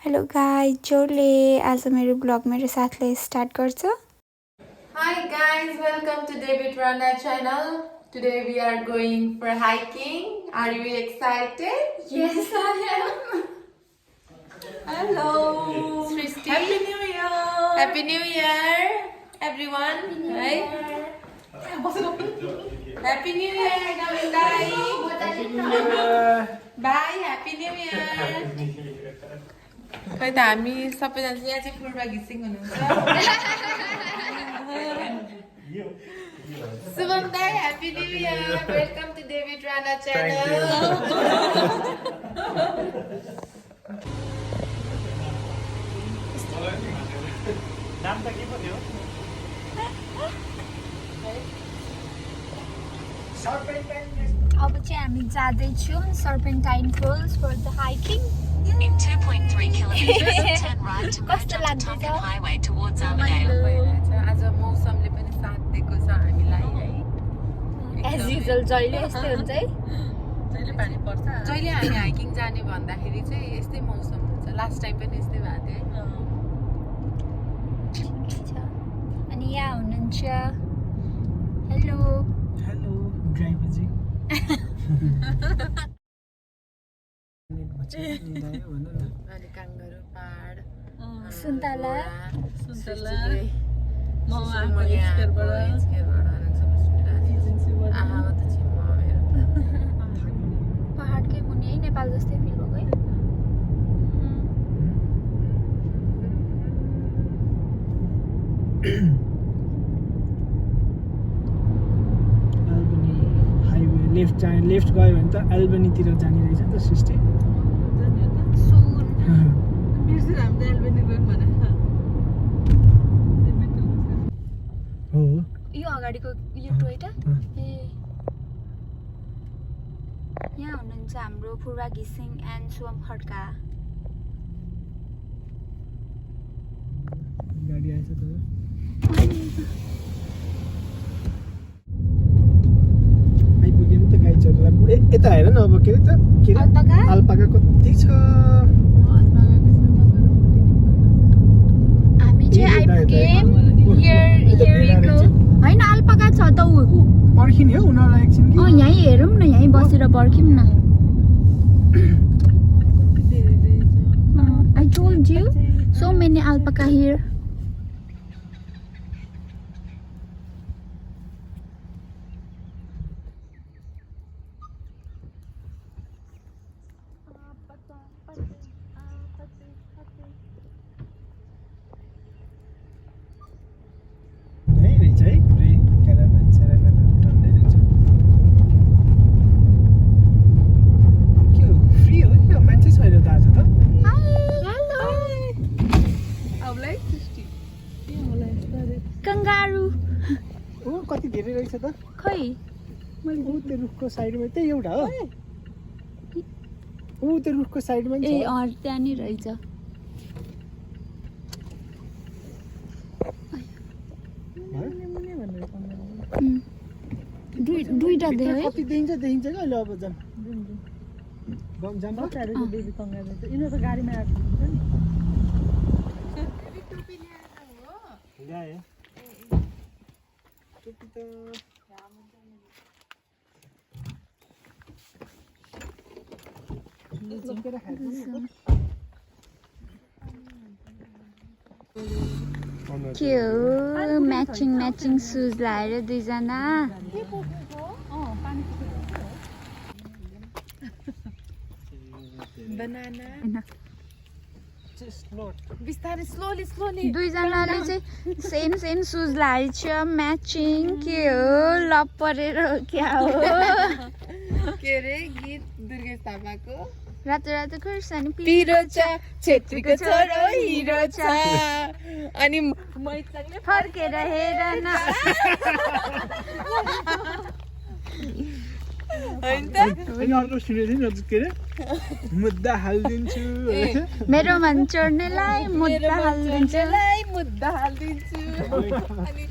Hello guys, जोले आज मेरो blog मेरो साथले स्टार्ट गर्छ। Hi guys, welcome to David Rana channel. Today we are going for hiking. Are you excited? Yes, I am. Hello. Srishti. Happy New Year. Happy New Year, everyone. Right? Happy New Year, Navindai. Bye. Happy New Year. खै त हामी सबैजना चाहिँ यहाँ चाहिँ फुलमा घिसिङ हुनुहुन्छ शुभम दाई happy new year welcome to David Rana channel नाम त के पो थियो अब चाहिँ हामी जाँदैछौँ serpentine falls for the hiking. In 2.3 kilometers, turn right to Murdoch Tonkin Highway towards Armadale. आज मौसमले पनि साथ दिएको छ हामीलाई है एज युजुअल जहिले यस्तै हुन्छ है। जहिले पानी पर्छ जहिले हामी हाइकिङ जाने भन्दाखेरि चाहिँ यस्तै मौसम हुन्छ लास्ट टाइम पनि यस्तै भएको थियो अनि यहाँ हुनुहुन्छ हेलो हेलो ड्राइभर जी अनि काङ्गारू पाहाड सुन्तला पहाडकै मुनि है नेपाल जस्तै फिल भएको है। एल्बनी हाइवे लेफ्ट गयो भने त एल्बनीतिर जाने रहेछ नि त सृष्टि सुन हो यो अगाडिको यो टोयटा ए यहाँ हुनुहुन्छ हाम्रो पूर्वा घिसिङ एन्ड सुवम खड्का। गाडी आएछ त आइपुग्यौँ त गाई चढेर यता हेर न अब के अरे अल्पाका? अल्पाका कति छ हामी चाहिँ आइपुग्यौँ होइन अल्पाका छ त ऊ पर्खिने हो उनीहरूलाई एकछिन कि यहीँ हेरौँ न यहीँ बसेर पर्खौँ न। I told you so many alpaca here. है रहेछ है पुरै क्याराभन स्याराभनहरू टन्नै रहेछ के हो फ्री हो कि मान्छे छैन त आज त Kangaroo. ओ कति धेरै रहेछ त खै मैले ऊ त्यो रुखको साइडमा त्यही एउटा हो ऊ त्यो रुखको साइडमा नि ए छ त्यहाँ नि रहेछ। दुईटा भित्र देऊ है कति देखिन्छ कि अहिले अब जाम यिनीहरू त गाडीमा आएको हुन्छ नि ल्याए टोपी त लोकेर खाएको के हो म्याचिङ सुज लाएर दुईजना बनाना बिस्तारै स्लोली दुईजनाले चाहिँ सेम सुज लाएछ म्याचिङ के हो लप परेर हो क्या हो के रे गीत दुर्गेश थापाको रातो खुर्सानी पिरो छ छेत्रीको छोरो हिरो छ अनि मैचाङले फर्केर हेर न होइन त अनि अर्को सुनेको थिएँ नि के अरे मुद्दा हालिदिन्छु मेरो मन चोर्नेलाई मुद्दा हालिदिन्छु मुद्दा हालिदिन्छु अनि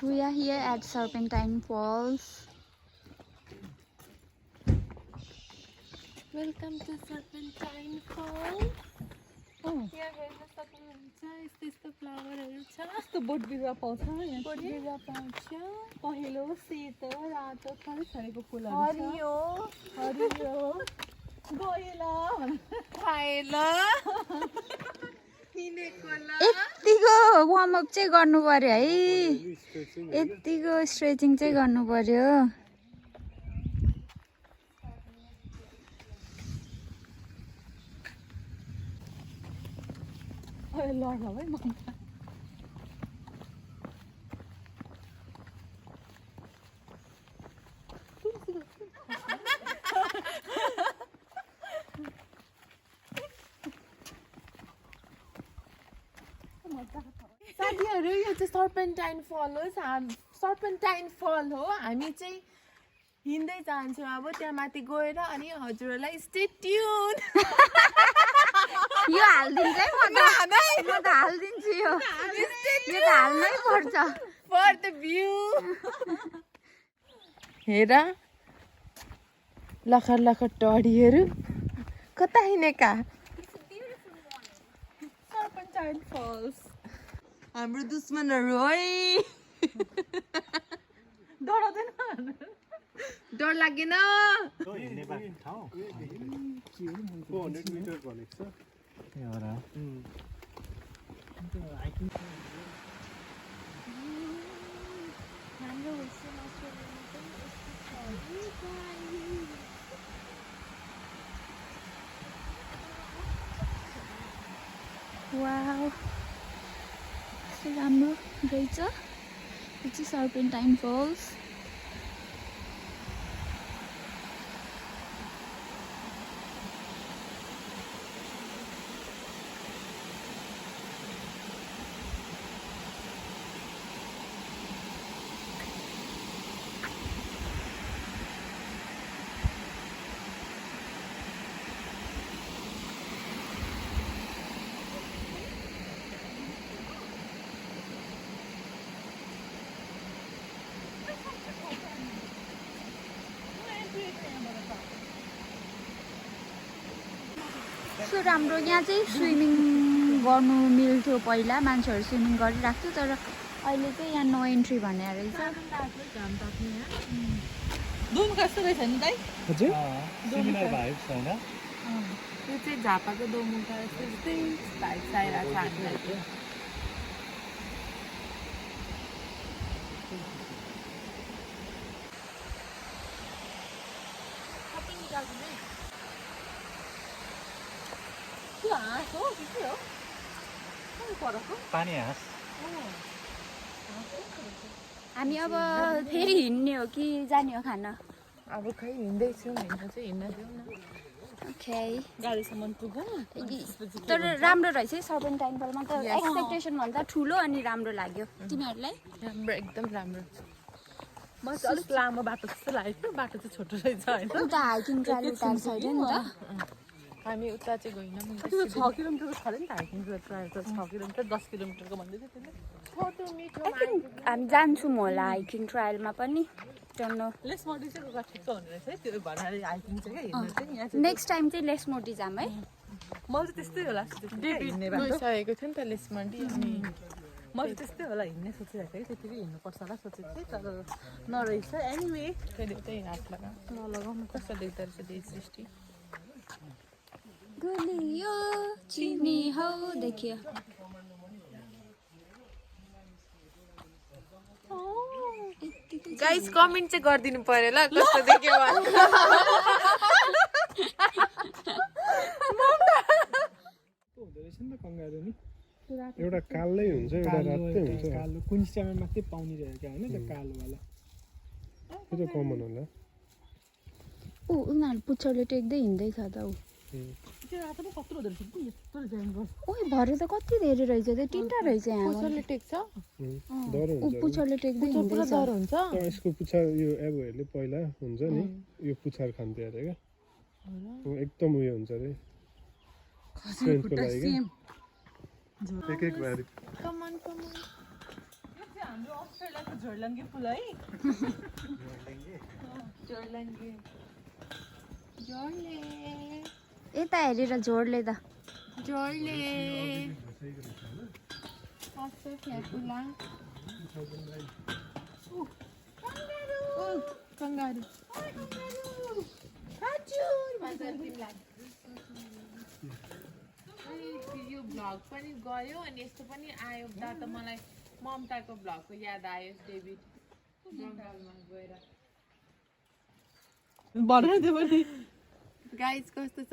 We are here at Serpentine Falls. Welcome to Serpentine Fall. यहाँ हेर्न सक्नुहुन्छ यस्तो यस्तो फ्लावरहरू छ. कस्तो बोट बिरुवा पाउँछ यहाँ बोट बिरुवा पाउँछ. पहेँलो सेतो रातो थरी थरीको फुलहरू हरियो हरियो गएला खाएल हिँडेको ल. यतिको वार्मअप चाहिँ गर्नु पर्यो है. यतिको स्ट्रेचिङ चाहिँ गर्नु पर्यो. लड है मन साथीहरू यो चाहिँ सर्पेन्टाइन फल हो. सर्पेन्टाइन फल हो. हामी चाहिँ हिँड्दै जान्छौँ अब त्यहाँ माथि गएर. अनि हजुरहरूलाई स्टे ट्युन. यो हालिदिन्छ है. म त हालिदिन्छु. यो त हाल्नै पर्छ. For the view. हेर लखर लखर टडीहरू कता हिँडेका. सर्पेन्टाइन फल्स हाम्रो दुश्मनहरू है. डराउँदैन डर लागेन. हिँड्ने बाटो ठाउँ 400 मिटर भनेको छ. वाउ कस्तो राम्रो रहेछ. यो चाहिँ सर्पेन्टाइन फल्स. कस्तो राम्रो. यहाँ चाहिँ स्विमिङ गर्नु मिल्थ्यो पहिला. मान्छेहरू स्विमिङ गरिराख्थ्यो. तर अहिले चाहिँ यहाँ नो एन्ट्री भन्ने रहेछ. धुम कस्तो रहेछ नि दाइ. हजुर सिमिलर भाइब्स हैन. यो चाहिँ झापाको दोमुखा जस्तै भाइब्स आइरहेको छ हामीलाई. त्यो हाँस हो कि के हो परको पानी हाँस. हामी अब फेरि हिँड्ने हो कि जाने हो खान. अब खै हिँड्दैछौँ. हिँड्न चाहिँ हिँड्न दिउँ न. ओके. गाडीसम्म पुगौँ. तर राम्रो रहेछ है सर्पेन्टाइन फलमा त. एक्सपेक्टेसन भन्दा ठुलो अनि राम्रो लाग्यो. तिमीहरूलाई राम्रो एकदम राम्रो. म चाहिँ अलिक लामो बाटो जस्तो लाग्यो. बाटो चाहिँ छोटो रहेछ होइन. उता हाइकिङ ट्रायल उता छैन नि त. हामी उता चाहिँ गएनौँ. त्यो 6 किलोमिटरको छ नि त हाइकिङ ट्रायल त. 6 किलोमिटर 10 किलोमिटरको भन्दै थियो त्यसले. फोटो मिठो. हामी जान्छौँ होला हाइकिङ ट्रायलमा पनि. डन्नो. लेसमोटी चाहिँ गएको ठिक हुने रहेछ है. त्यो भएर हाइकिङ चाहिँ क्या हिँड्नु चाहिँ यहाँ चाहिँ. नेक्स्ट टाइम चाहिँ लेसमोटी जाऊँ है. मैले चाहिँ त्यस्तै होला हिँड्ने बाटो. गइसकेको थियो नि त लेसमन्डी. अनि मैले त्यस्तै होला हिँड्ने सोचिरहेको थिएँ. त्यतिकै हिँड्नुपर्छ होला सोचेको थिएँ. तर नरहेछ. एनिवे फेरि त्यही हात लगा. नलगाउनु. कस्तो देख्दो रहेछ देश सृष्टि. गुलियो चिनी हौ देखियो. गाइस कमेन्ट चाहिँ गरिदिनु पर्यो ल कस्तो देख्यो भने. हुँदो रहेछ नि त कङ्गारू नि. एउटा कालै हुन्छ एउटा रातै हुन्छ. कालो कुन्स्टामा मात्रै पाउने रहेछ हैन त्यो कालोवाला. त्यो त कमन होला. उनीहरू पुच्छरले टेक्दै हिँड्दैछ त. त्यो रातो पो कत्रो हुँदो रहेछ कि यत्रो जाम. ओइ भरे त कति धेरै रहेछ त्यो. तिनवटा रहेछ यहाँ. पुच्छरले टेक्छ. डर हुन्छ. पुच्छरले टेक्दै हिँड्दैछ. डर हुन्छ. यसको पुच्छर यो एबोहरूले पहिला हुन्छ नि यो पुच्छर खान्थे अरे क्या. एकदम उयो हुन्छ अरे. स्ट्रेन्थको लागि क्या. एक एक बारी. Come on come on. यो चाहिँ हाम्रो अस्ट्रेलियाको झोर्लङ्गे फुल है. जोरलङ्गे. जोडले यता हेरेर जोडले त जोडले कस्तो फ्याकुला कङ्गारु यो भ्लग पनि गयो अनि यस्तो पनि आयो त मलाई ममताको भ्लगको याद आयो डेभिड जङ्गलमा गएर भन त्यो पनि गाइज कस्तो छ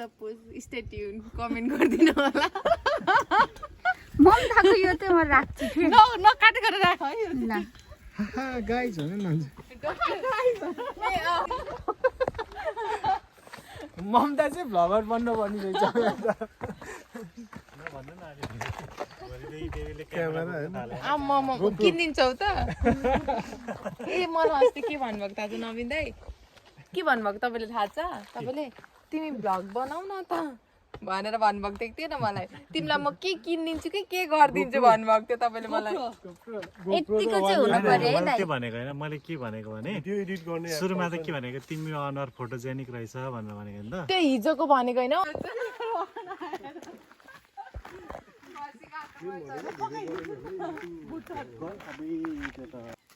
स्टे ट्युन कमेन्ट गरिदिनु होला ममताको यो त म राख्छु फेरि नकाट गरेर राख है ल गाइज होइन न ममता चाहिँ भ्लगर बन्न पर्ने रहेछ आम्मा किनिदिन्छौ त ए मलाई अस्ति के भन्नुभएको दाजु नवीन दाइ के भन्नुभएको तपाईँले थाहा छ तपाईँले तिमी भ्लग बनाऊ न त भनेर भन्नुभएको थियो थिएन मलाई तिमीलाई म के किनिदिन्छु कि के गरिदिन्छु भन्नुभएको थियो तपाईँले मलाई यतिको चाहिँ हुनु पर्यो है दाइ के भनेको होइन मैले के भनेको भने त्यो एडिट गर्ने सुरुमा त के भनेको तिम्रो अनुहार फोटोजेनिक रहेछ भनेर भनेको नि त त्यो हिजोको भनेको होइन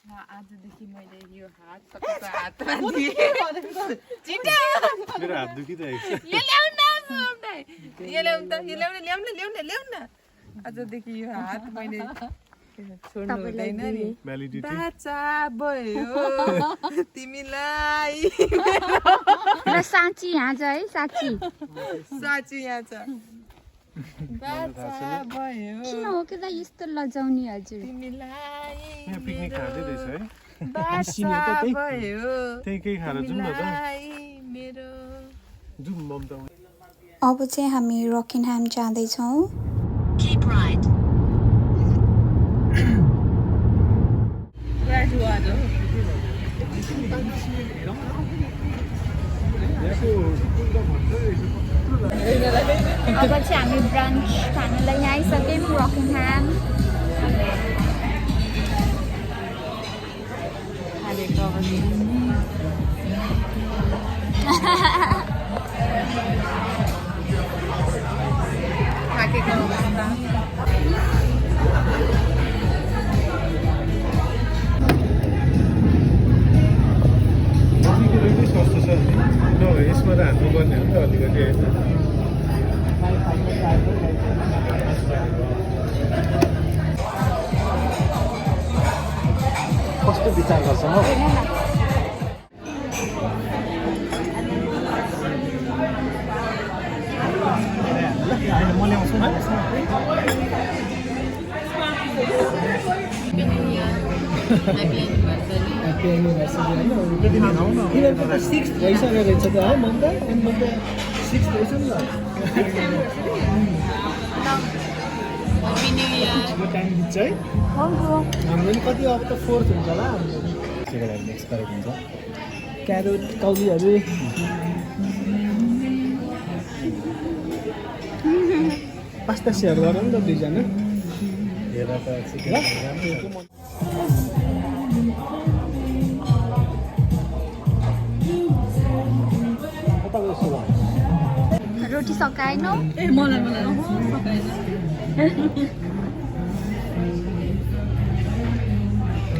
आजदेखि मैले यो हात सबैको हातमा दिएँ छिटो मेरो हात दुखिरहेको छ यो ल्याउन यो ल्याउन त यो ल्याउन आजदेखि यो हात मैले छोड्नु हुँदैन नि बाचा भयो तिमीलाई र साँची यहाँ छ है साँची साँच्ची यहाँ छ बाचा भयो किन हो कि दाइ यस्तो लजाउने हजुर तिमीलाई यहाँ पिकनिक खाँदै रहेछ है बाचा भयो त्यही केही खाएर जाउँ न त मेरो जाउँ ममता अब चाहिँ हामी रकिनह्याम जाँदैछौँ Keep right. अब चाहिँ हामी ब्रन्च खानुलाई यहाँ आइसक्यौँ रकिनह्याम थाकेको अवस्था सस्तो छ न यसमा त हाल्नु पर्ने हो नि त अलिकति होइन कस्तो विचार गर्छ हो म ल्याउँछु यिनीहरूको 6th भइसकेको रहेछ त है ममता अनि ममता 6th रहेछ नि त टाइम बित्छ है हाम्रो नि कति अब त 4th हुन्छ होला हाम्रो मिक्स गरेको हुन्छ क्यारोट कौलीहरू पास्ता सेयर गरौँ न त दुईजना हेरेर त चिकन रोटी सकाएनौ ए मलाई सकाएन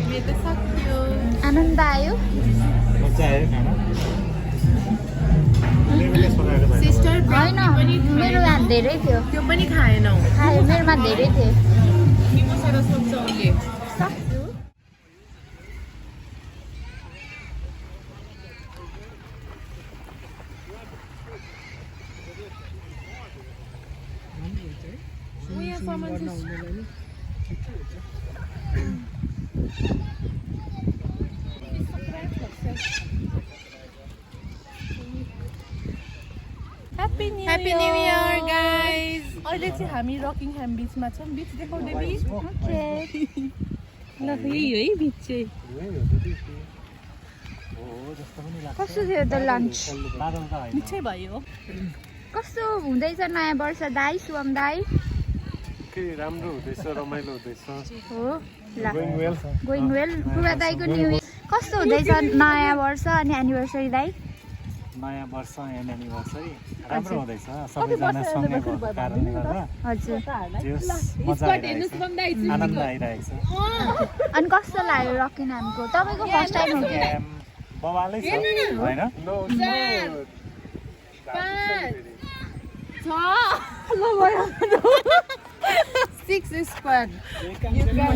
मेरो सक्यो आनन्द आयो मजा आयो खाना सिस्टर होइन मेरो यहाँ धेरै थियो त्यो पनि खाएनौ खायो मेरोमा धेरै थियो कि मसँग सक्छ उसले सक्छु Happy New Happy New Year guys अहिले चाहिँ हामी रकिङह्याम बिचमा छौँ बिच देखाउ देवी ओके ल यही हो है बिच चाहिँ कस्तो थियो त लन्च मिठै भयो कस्तो हुँदैछ नयाँ वर्ष दाइ सुम दाइ के राम्रो हुँदैछ रमाइलो हुँदैछ हो ल गोइङ वेल गोइङ वेल पुरा दाइको न्यू इयर कस्तो हुँदैछ नयाँ वर्ष अनि एनिभर्सरी दाइ नयाँ वर्ष एन्ड एनिभर्सरी राम्रो हुँदैछ सबैजना सँगै भएको कारणले गर्दा हजुर जेस मजा आइरहेको छ आनन्द आइरहेको छ अनि कस्तो लाग्यो रकिनहामको तपाईँको फर्स्ट टाइम हो कि बवालै छ होइन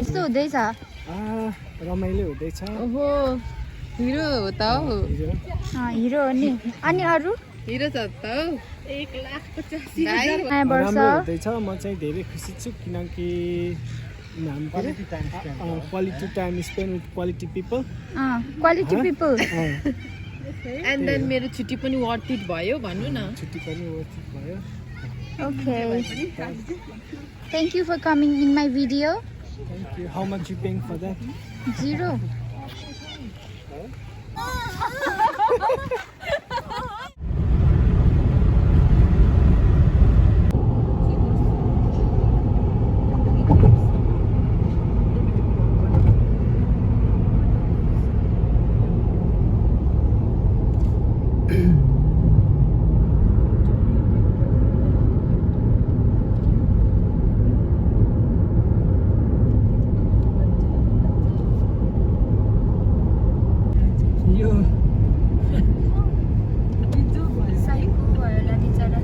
कस्तो हुँदैछ रमाइलो हुँदैछ ओहो हिरो हो त हौ हिरो हो नि अनि अरू हिरो छ त हौ 1,85,000 नयाँ वर्ष राम्रो हुँदैछ म चाहिँ धेरै खुसी छु किनकि quality time spend with quality people quality people and then मेरो छुट्टी पनि वर्थ इट भयो भन्नु न छुट्टी पनि वर्थ इट भयो okay thank you for coming in my video thank you how much you paying for that 0 यो साइको भयो होला बिचरा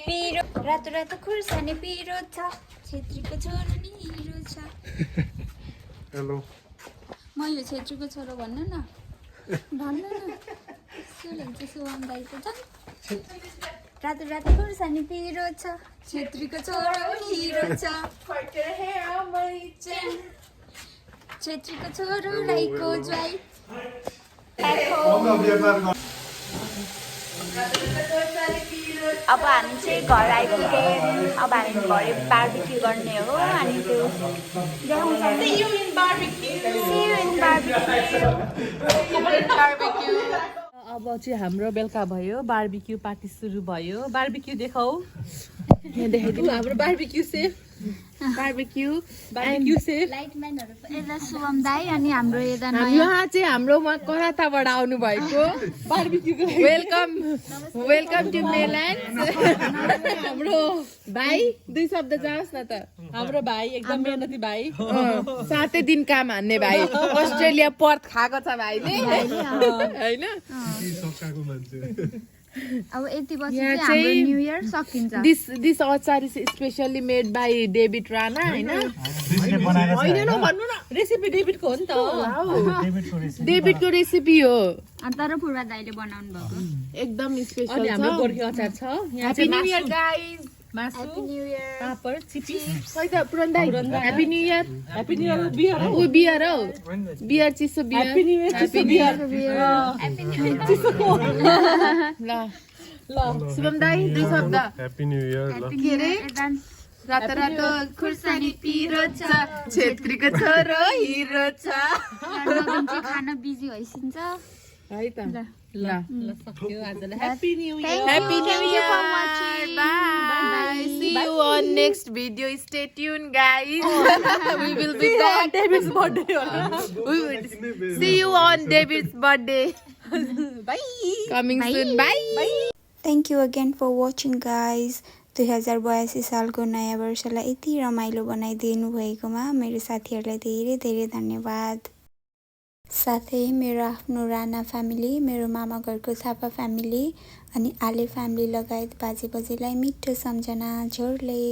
पिरो रातो रातो खुर्सानी पिरो छ छेत्रीको छोरो नि हिरो छ हेलो म यो छेत्रीको छोरो भन्नु न यसो लेख्छ सुवाम दाइ त झन् रातो रातो खुर्सानी पिरो छ छेत्रीको छोरो हिरो छ छेत्रीको छोरो राईको ज्वाई अब हामी चाहिँ घर आइपुग्यौँ अब हामी भरे बार्बिक्यू गर्ने हो अनि त्यो अब चाहिँ हाम्रो बेलुका भयो बार्बिक्यू पार्टी सुरु भयो बार्बिक्यू देखाऊ यहाँ देखाइदिनु हाम्रो बार्बिक्यू सेफ बार्बिक्यू सेफ लाइटम्यानहरू यता सुभम दाई अनि हाम्रो यता नयाँ यहाँ चाहिँ हाम्रोमा कराताबाट आउनु भएको बार्बिक्यूको वेलकम टु मेल्यान्ड हाम्रो भाइ 2 शब्द जाओस् न त हाम्रो भाइ एकदम मेहनती भाइ 7 दिन काम हान्ने भाइ अस्ट्रेलिया पर्थ खाएको छ भाइले हैन सकाको मान्छे अब यति बजे चाहिँ हाम्रो न्यू इयर सकिन्छ दिस अचार is specially made by David Rana हैन हैन भन्नु न रेसिपी डेभिडको हो नि त डेभिडको रेसिपी हो अनि तर पूर्वा दाइले बनाउनु भएको एकदम स्पेशल अनि छ हाम्रो गोर्खे अचार छ यहाँ ह्यापी चाहिँ न्यू इयर गाइस मासु न्यू इयर पापड चिप्स खै त पुरन्दाई happy new year happy new year beer ओ बियर हौ बियर चिसो beer happy new year happy new year ल शुभम दाई 2 शब्द ह्यापी न्यू इयर ल के रे रातो रातो खुर्सानी पिरो छ छेत्रीको छोरो हिरो छ खान बिजी भइसिन्छ है त ल सक्यो आजलाई happy new year Happy New Thank you Year. for watching. Bye. See you on next video. Stay tuned, guys. We will be back. David's birthday होला We will see you on David's birthday. Bye. Coming soon. Bye. Thank you again for watching guys 2082 सालको नयाँ वर्षलाई यति रमाइलो बनाइदिनु भएकोमा मेरो साथीहरूलाई धेरै धेरै धन्यवाद साथै मेरो आफ्नो राणा फ्यामिली मेरो मामा घरको थापा फ्यामिली अनि आले फ्यामिली लगायत बाजे बजेलाई मिठो सम्झना जोडले